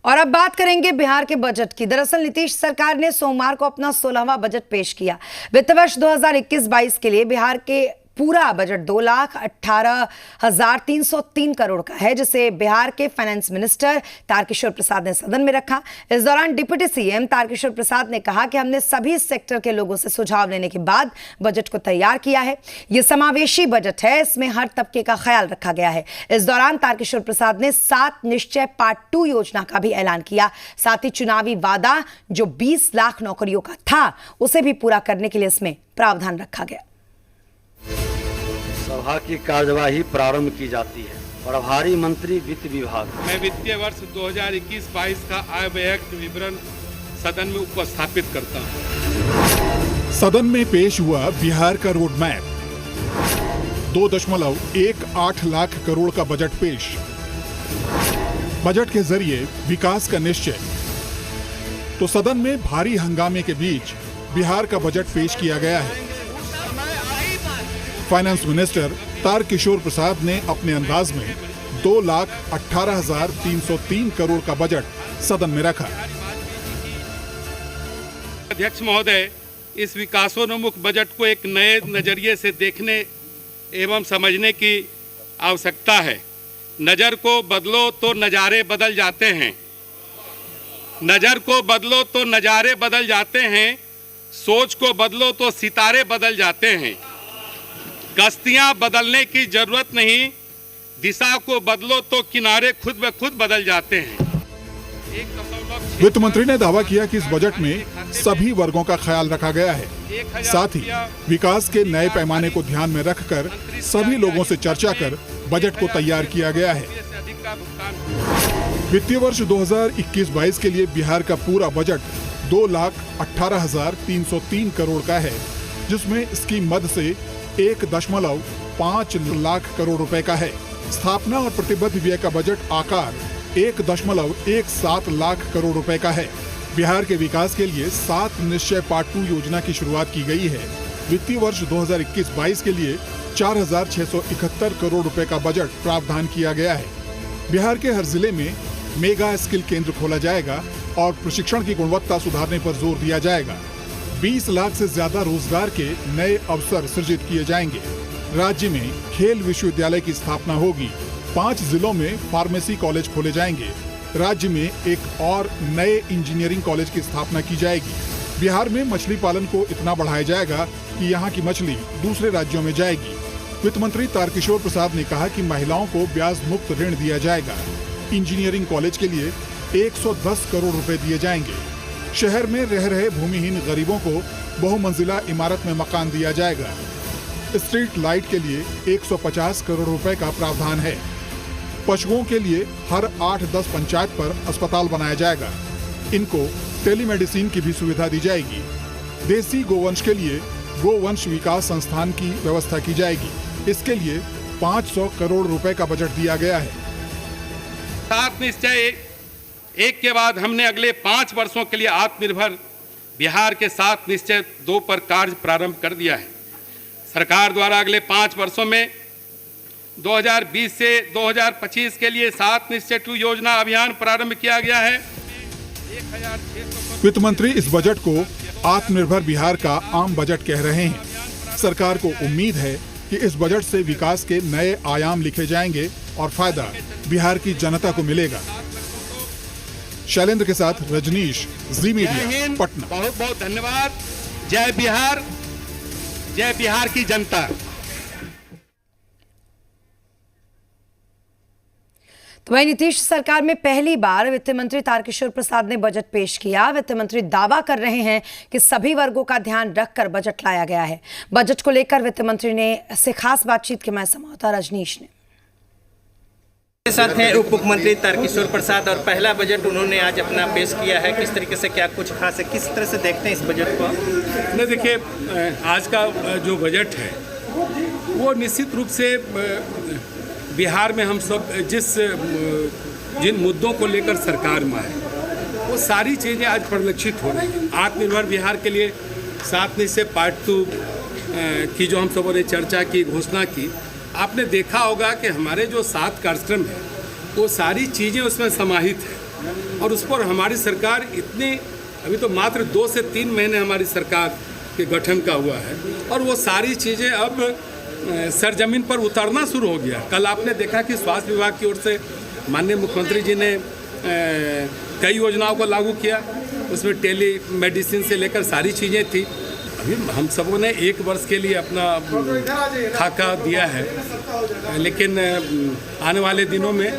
और अब बात करेंगे बिहार के बजट की। दरअसल नीतीश सरकार ने सोमवार को अपना 16वां बजट पेश किया। वित्त वर्ष 2021-22 के लिए बिहार के पूरा बजट 2,18,303 करोड़ का है, जिसे बिहार के फाइनेंस मिनिस्टर तारकिशोर प्रसाद ने सदन में रखा। इस दौरान डिप्टी सीएम तारकिशोर प्रसाद ने कहा कि हमने सभी सेक्टर के लोगों से सुझाव लेने के बाद बजट को तैयार किया है। यह समावेशी बजट है, इसमें हर तबके का ख्याल रखा गया है। इस दौरान तारकिशोर प्रसाद ने 7 निश्चय पार्ट 2 योजना का भी ऐलान किया। साथ ही चुनावी वादा जो 20 लाख नौकरियों का था, उसे भी पूरा करने के लिए इसमें प्रावधान रखा गया। सभा की कार्यवाही प्रारंभ की जाती है। प्रभारी मंत्री वित्त विभाग। मैं वित्तीय वर्ष 2021-22 का आय व्यय विवरण सदन में उपस्थापित करता हूं। सदन में पेश हुआ बिहार का रोड मैप। 2.18 लाख करोड़ का बजट पेश। बजट के जरिए विकास का निश्चय। तो सदन में भारी हंगामे के बीच बिहार का बजट पेश किया गया है। फाइनेंस मिनिस्टर तारकिशोर प्रसाद ने अपने अंदाज में 2,18,303 करोड़ का बजट सदन में रखा। अध्यक्ष महोदय, इस विकासोन्मुख बजट को एक नए नजरिए से देखने एवं समझने की आवश्यकता है। नजर को बदलो तो नजारे बदल जाते हैं। नजर को बदलो तो नजारे बदल जाते हैं। सोच को बदलो तो सितारे बदल जाते हैं। कश्तियां बदलने की जरूरत नहीं, दिशा को बदलो तो किनारे खुद ब खुद बदल जाते हैं। वित्त मंत्री ने दावा किया कि इस बजट में सभी वर्गों का ख्याल रखा गया है। साथ ही विकास के नए पैमाने को ध्यान में रखकर सभी लोगों से चर्चा कर बजट को तैयार किया गया है। वित्तीय वर्ष 2021-22 के लिए बिहार का पूरा बजट 2,18,303 करोड़ का है, जिसमें इसकी मद से 1.5 लाख करोड़ रुपए का है। स्थापना और प्रतिबद्ध व्यय का बजट आकार 1.17 लाख करोड़ रुपए का है। बिहार के विकास के लिए 7 निश्चय पार्ट 2 योजना की शुरुआत की गई है। वित्तीय वर्ष 2021-22 के लिए 4,671 करोड़ रुपए का बजट प्रावधान किया गया है। बिहार के हर जिले में मेगा स्किल केंद्र खोला जाएगा और प्रशिक्षण की गुणवत्ता सुधारने पर जोर दिया जाएगा। 20 लाख से ज्यादा रोजगार के नए अवसर सृजित किए जाएंगे। राज्य में खेल विश्वविद्यालय की स्थापना होगी। 5 जिलों में फार्मेसी कॉलेज खोले जाएंगे। राज्य में एक और नए इंजीनियरिंग कॉलेज की स्थापना की जाएगी। बिहार में मछली पालन को इतना बढ़ाया जाएगा कि यहाँ की मछली दूसरे राज्यों में जाएगी। वित्त मंत्री तारकिशोर प्रसाद ने कहा कि महिलाओं को ब्याज मुक्त ऋण दिया जाएगा। इंजीनियरिंग कॉलेज के लिए 110 करोड़ रुपए दिए जाएंगे। शहर में रह रहे भूमिहीन गरीबों को बहुमंजिला इमारत में मकान दिया जाएगा। स्ट्रीट लाइट के लिए 150 करोड़ रुपए का प्रावधान है। पशुओं के लिए हर 8-10 पंचायत पर अस्पताल बनाया जाएगा। इनको टेलीमेडिसिन की भी सुविधा दी जाएगी। देसी गोवंश के लिए गोवंश विकास संस्थान की व्यवस्था की जाएगी। इसके लिए 500 करोड़ रुपए का बजट दिया गया है। 7 निश्चय एक के बाद हमने अगले 5 वर्षों के लिए आत्मनिर्भर बिहार के 7 निश्चय 2 पर कार्य प्रारंभ कर दिया है। सरकार द्वारा अगले 5 वर्षों में 2020 से 2025 के लिए 7 निश्चय 2 योजना अभियान प्रारंभ किया गया है। वित्त मंत्री इस बजट को आत्मनिर्भर बिहार का आम बजट कह रहे हैं। सरकार को उम्मीद है कि इस बजट से विकास के नए आयाम लिखे जाएंगे और फायदा बिहार की जनता को मिलेगा। शैलेंद्र के साथ रजनीश, जी मीडिया, पटना। बहुत बहुत धन्यवाद। जय बिहार, जय बिहार की जनता। तो वहीं नीतीश सरकार में पहली बार वित्त मंत्री तारकिशोर प्रसाद ने बजट पेश किया। वित्त मंत्री दावा कर रहे हैं कि सभी वर्गों का ध्यान रखकर बजट लाया गया है। बजट को लेकर वित्त मंत्री ने से खास बातचीत के मैं संवाददाता रजनीश ने के साथ हैं उप मुख्यमंत्री तारकिशोर प्रसाद और पहला बजट उन्होंने आज अपना पेश किया है। किस तरीके से, क्या कुछ खास है, किस तरह से देखते हैं इस बजट को? नहीं, देखिए, आज का जो बजट है वो निश्चित रूप से बिहार में हम सब जिन मुद्दों को लेकर सरकार में आए वो सारी चीज़ें आज परिलक्षित हो रही हैं। आत्मनिर्भर बिहार के लिए 7 निश्चय पार्ट 2 की जो हम सबों ने चर्चा की, घोषणा की, आपने देखा होगा कि हमारे जो 7 कार्यक्रम हैं वो सारी चीज़ें उसमें समाहित हैं। और उस पर हमारी सरकार इतनी, अभी तो मात्र 2 से 3 महीने हमारी सरकार के गठन का हुआ है और वो सारी चीज़ें अब सरजमीन पर उतरना शुरू हो गया। कल आपने देखा कि स्वास्थ्य विभाग की ओर से माननीय मुख्यमंत्री जी ने कई योजनाओं को लागू किया, उसमें टेली मेडिसिन से लेकर सारी चीज़ें थी। अभी हम सबों ने 1 वर्ष के लिए अपना खाका दिया है, लेकिन आने वाले दिनों में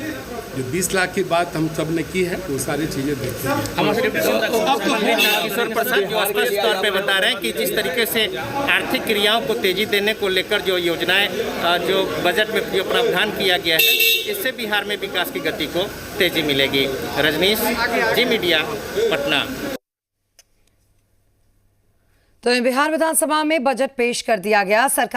जो 20 लाख की बात हम सब ने की है वो सारी चीज़ें देखेंगे। मुख्यमंत्री तारकिशोर प्रसाद जो स्पष्ट तौर पे बता रहे हैं कि जिस तरीके से आर्थिक क्रियाओं को तेजी देने को लेकर जो योजनाएं जो बजट में जो प्रावधान किया गया है, इससे बिहार में विकास की गति को तेजी मिलेगी। रजनीश, जी मीडिया, पटना। तो बिहार विधानसभा में बजट पेश कर दिया गया। सरकार